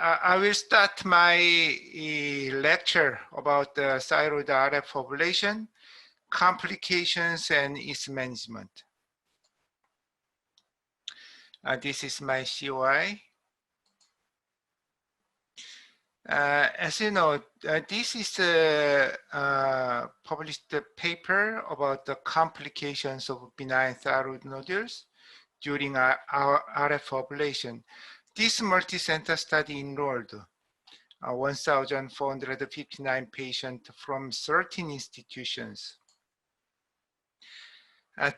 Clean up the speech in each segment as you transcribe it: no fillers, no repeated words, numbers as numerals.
I will start my lecture about the thyroid RF ablation, complications, and its management. This is my COI. As you know, this is a published paper about the complications of benign thyroid nodules during our RF ablation. This multi-center study enrolled 1,459 patients from 13 institutions.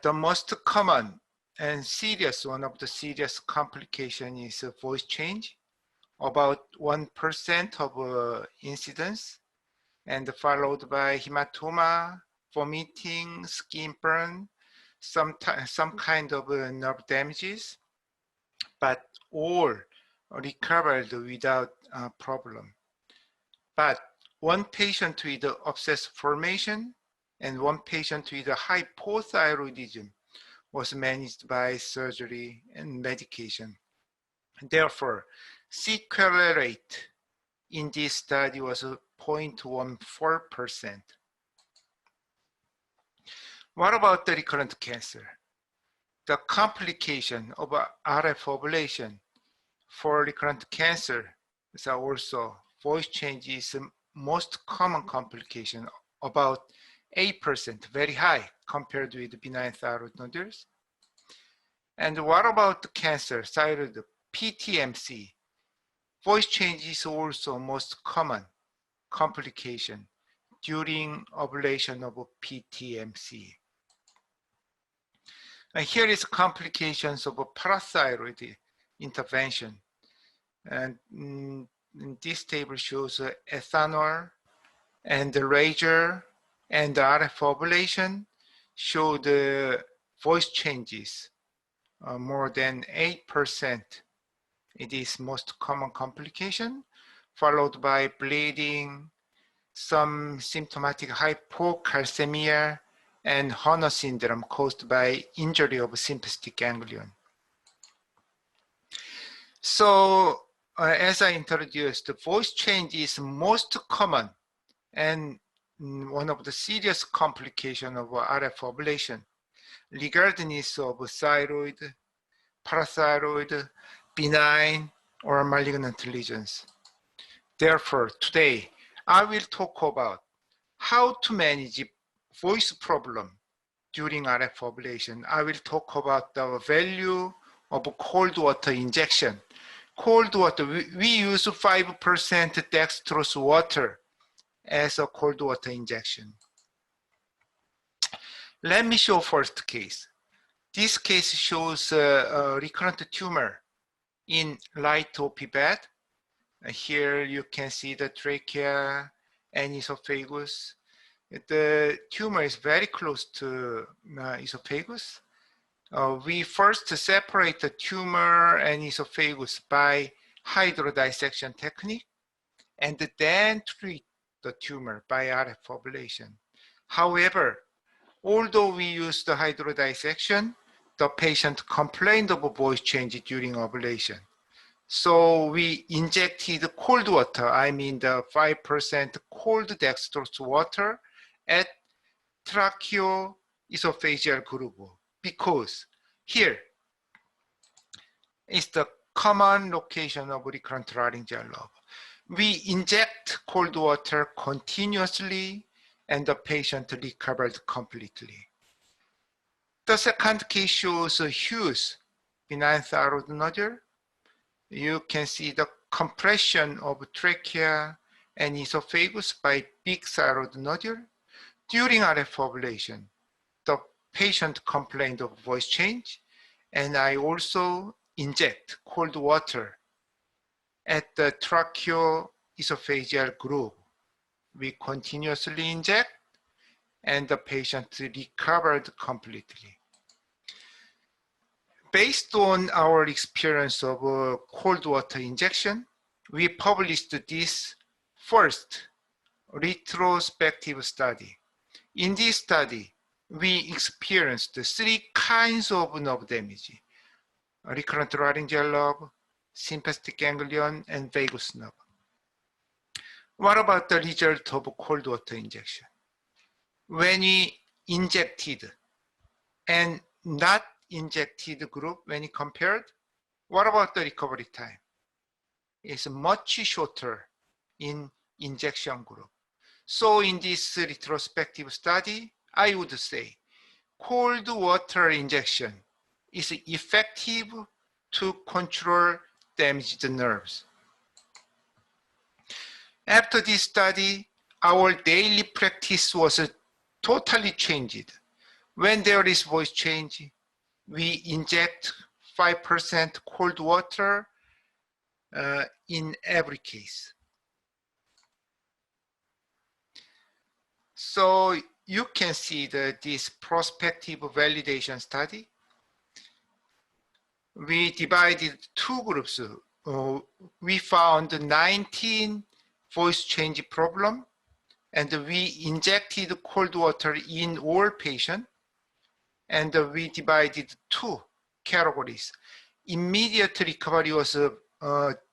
The most common and serious, one of the serious complications is voice change, about 1% of incidence, and followed by hematoma, vomiting, skin burn, some kind of nerve damages, but all recovered without problem. But one patient with abscess formation and one patient with hypothyroidism was managed by surgery and medication. Therefore, sequelae rate in this study was 0.14%. What about the recurrent cancer? The complication of RF ablation for recurrent cancer is also voice change is the most common complication, about 8%, very high compared with benign thyroid nodules. And what about the cancer, thyroid PTMC? Voice change is also most common complication during ablation of PTMC. And here is complications of a parathyroid intervention. And this table shows ethanol and the laser and the RF ablation show the voice changes more than 8%. It is most common complication, followed by bleeding, some symptomatic hypocalcemia, and Horner syndrome caused by injury of sympathetic ganglion. So, as I introduced, the voice change is most common and one of the serious complications of RF ablation, regardless of thyroid, parathyroid, benign, or malignant lesions. Therefore, today, I will talk about how to manage voice problem during RF ablation. I will talk about the value of cold water injection. Cold water, we use 5% dextrose water as a cold water injection. Let me show first case. This case shows a recurrent tumor in right OP bed. Here you can see the trachea and esophagus. The tumor is very close to esophagus. We first separate the tumor and esophagus by hydrodissection technique, and then treat the tumor by RF ablation. However, although we used the hydrodissection, the patient complained of voice change during ablation. So we injected cold water, I mean the 5% cold dextrose water at tracheoesophageal groove, because here is the common location of recurrent laryngeal lobe. We inject cold water continuously and the patient recovered completely. The second case shows a huge benign thyroid nodule. You can see the compression of trachea and esophagus by big thyroid nodule. During RF ablation, the patient complained of voice change, and I also inject cold water at the tracheoesophageal groove. We continuously inject, and the patient recovered completely. Based on our experience of cold water injection, we published this first retrospective study. In this study, we experienced 3 kinds of nerve damage: recurrent laryngeal lobe, sympathetic ganglion, and vagus nerve. What about the result of cold water injection? When we injected and not injected group, when we compared, what about the recovery time? It's much shorter in injection group. So in this retrospective study, I would say cold water injection is effective to control damaged nerves. After this study, our daily practice was totally changed. When there is voice change, we inject 5% cold water in every case. So you can see this prospective validation study. We divided two groups. We found 19 voice change problem, and we injected cold water in all patients, and we divided two categories. Immediate recovery was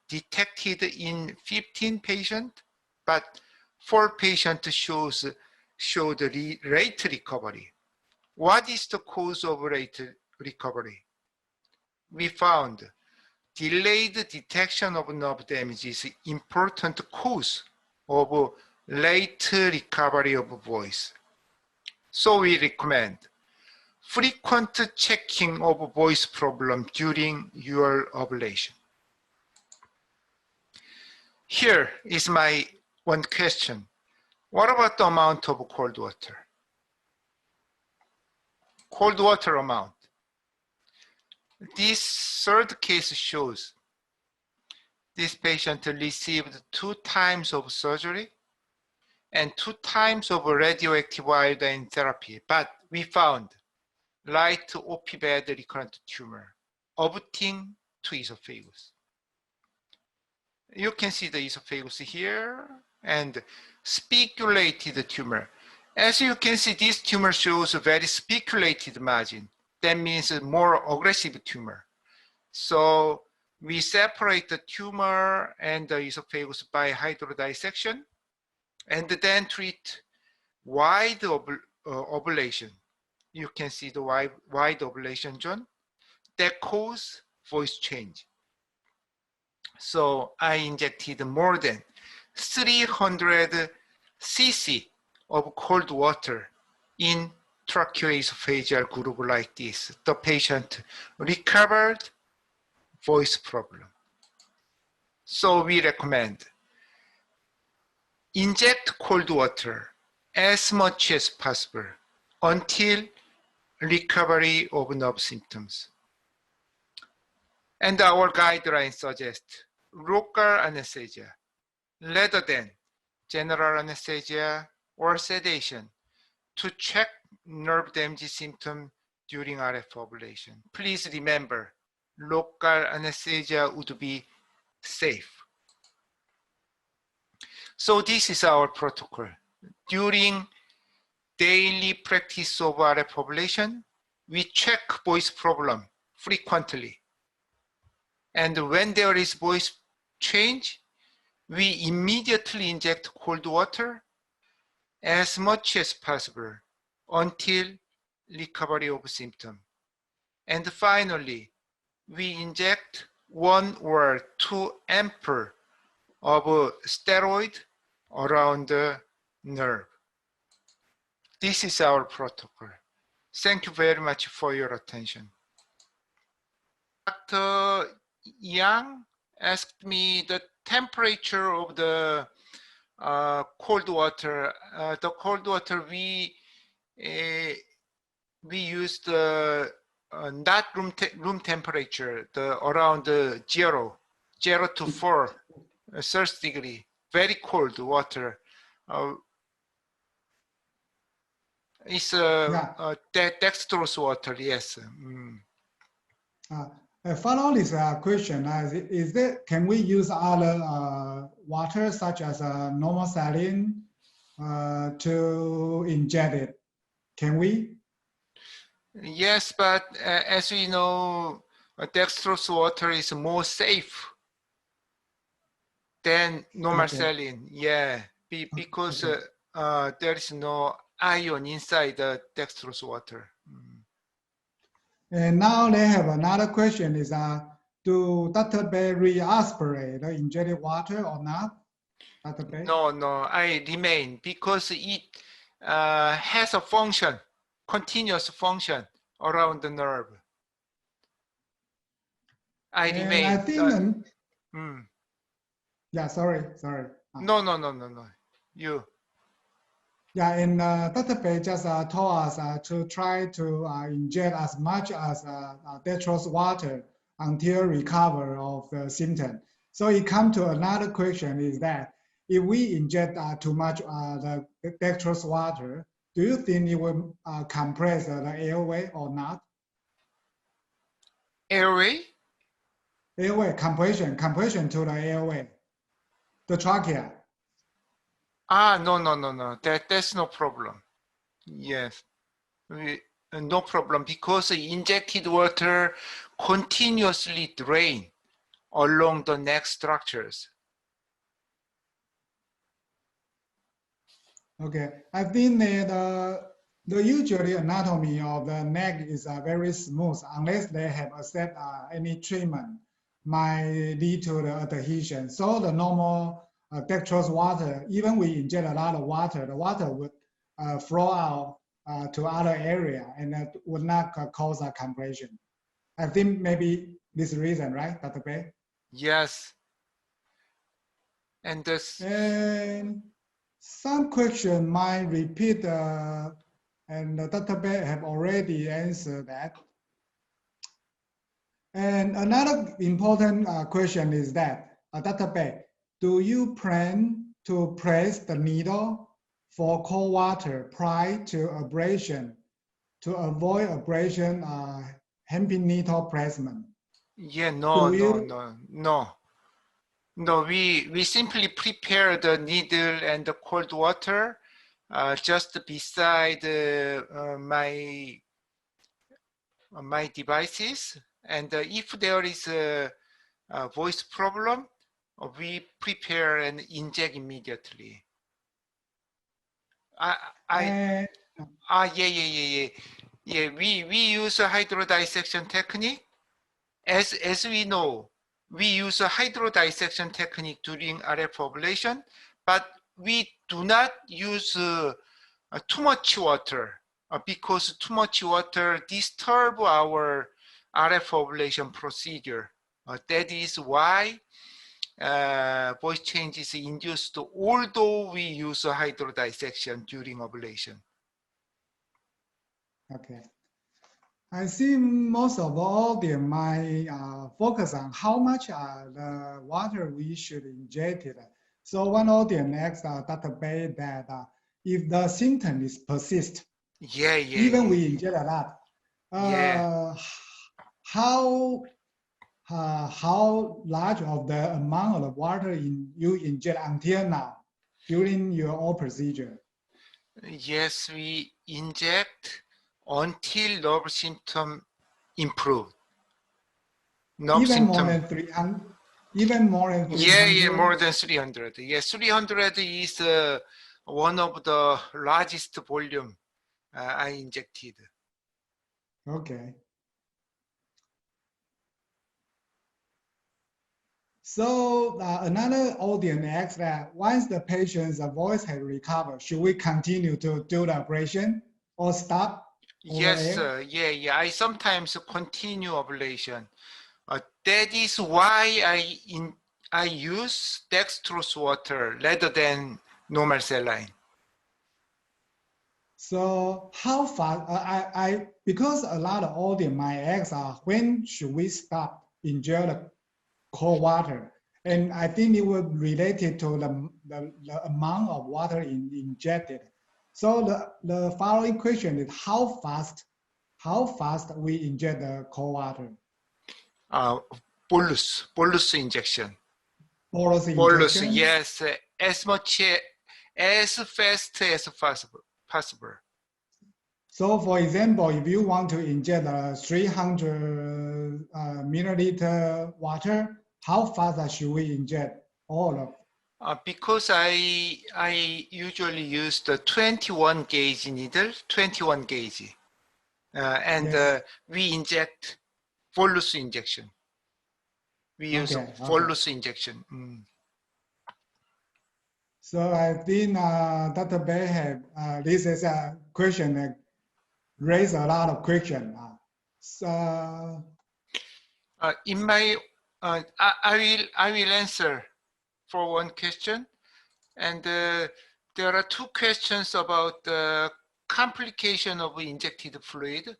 detected in 15 patients, but 4 patients showed late recovery. What is the cause of late recovery? We found delayed detection of nerve damage is important cause of late recovery of voice. So we recommend frequent checking of voice problem during your ablation. Here is my one question. What about the amount of cold water? Cold water amount. This third case shows this patient received 2 times of surgery and 2 times of radioactive iodine therapy, but we found light OP bed recurrent tumor obtaining to esophagus. You can see the esophagus here and speculated tumor. As you can see, this tumor shows a very speculated margin. That means a more aggressive tumor. So we separate the tumor and the esophagus by hydrodissection and then treat wide ablation. You can see the wide ablation zone that cause voice change. So I injected more than 300 cc of cold water in tracheoesophageal group like this. The patient recovered voice problem. So we recommend inject cold water as much as possible until recovery of nerve symptoms. And our guidelines suggest local anesthesia rather than general anesthesia or sedation to check nerve damage symptom during RF ablation. Please remember, local anesthesia would be safe. So this is our protocol. During daily practice of RF ablation, we check voice problem frequently. And when there is voice change, we immediately inject cold water as much as possible until recovery of symptom. And finally, we inject 1 or 2 ampules of steroid around the nerve. This is our protocol. Thank you very much for your attention. Dr. Yang asked me the temperature of the cold water. The cold water we used not room temperature, around 0 to 4 Celsius degree, very cold water. It's dextrose water, yes. Follow this question. Can we use other water such as normal saline to inject it? Can we? Yes, but as we know, dextrose water is more safe Then normal Okay. saline, yeah, because Okay. there is no ion inside the dextrose water. And now they have another question is, do Dr. Baek re-aspirate the injected water or not? Dr. Baek? No, I remain because it has a function, continuous function around the nerve. I And remain. I think, yeah, sorry. No. You. Yeah, and Dr. Baek just told us to try to inject as much as dextrose water until recover of the symptom. So it comes to another question is that if we inject too much the dextrose water, do you think it will compress the airway or not? Airway? Airway compression to the airway, the trachea. No. That's no problem. Yes. No problem because the injected water continuously drain along the neck structures. Okay, I think the usually anatomy of the neck is very smooth unless they have accept any treatment might lead to the adhesion. So the normal dextrose water, even we inject a lot of water, the water would flow out to other area and that would not cause a compression. I think maybe this reason, right, Dr. Baek? Yes. And this. And some question might repeat, and Dr. Baek have already answered that. And another important question is that, Dr. Baek, do you plan to press the needle for cold water prior to abrasion to avoid abrasion hemping needle placement? Yeah, no. We simply prepare the needle and the cold water just beside my devices, and if there is a voice problem, we prepare and inject immediately. Yeah. We use a hydrodissection technique. As we know, we use a hydrodissection technique during RF ablation, but we do not use too much water because too much water disturb our RF ablation procedure. That is why voice change is induced although we use a hydrodissection during ablation. Okay. I see most of the audience might focus on how much the water we should inject it. So one audience asked Dr. Baek that if the symptom is persist, even we inject a lot, how large of the amount of water you inject until now during your own procedure? Yes, we inject until nerve symptom improve. Even more than 300? Even more than 300? Yeah, more than 300. Yes, 300 is one of the largest volume I injected. Okay. So another audience asks that once the patient's voice has recovered, should we continue to do the ablation or stop? Yes, yeah. I sometimes continue ablation. That is why I use dextrose water rather than normal saline. So how fast? Because a lot of audience might ask, when should we stop inject the cold water? And I think it will relate it to the amount of water injected. So the following question is how fast we inject the cold water? Bolus injection. Bolus injection? Yes, as fast as possible. So for example, if you want to inject 300 milliliter water, how fast should we inject? all of? Because I usually use the 21 gauge needle, 21 gauge, and Yes. we inject bolus injection. We use Okay, okay. bolus injection. So I think Dr. Baek, this is a question that raised a lot of questions. So In my, I will answer for one question, and there are two questions about the complication of injected fluid.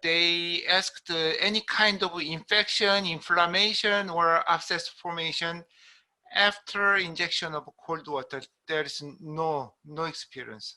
They asked any kind of infection, inflammation, or abscess formation after injection of cold water. There is no experience.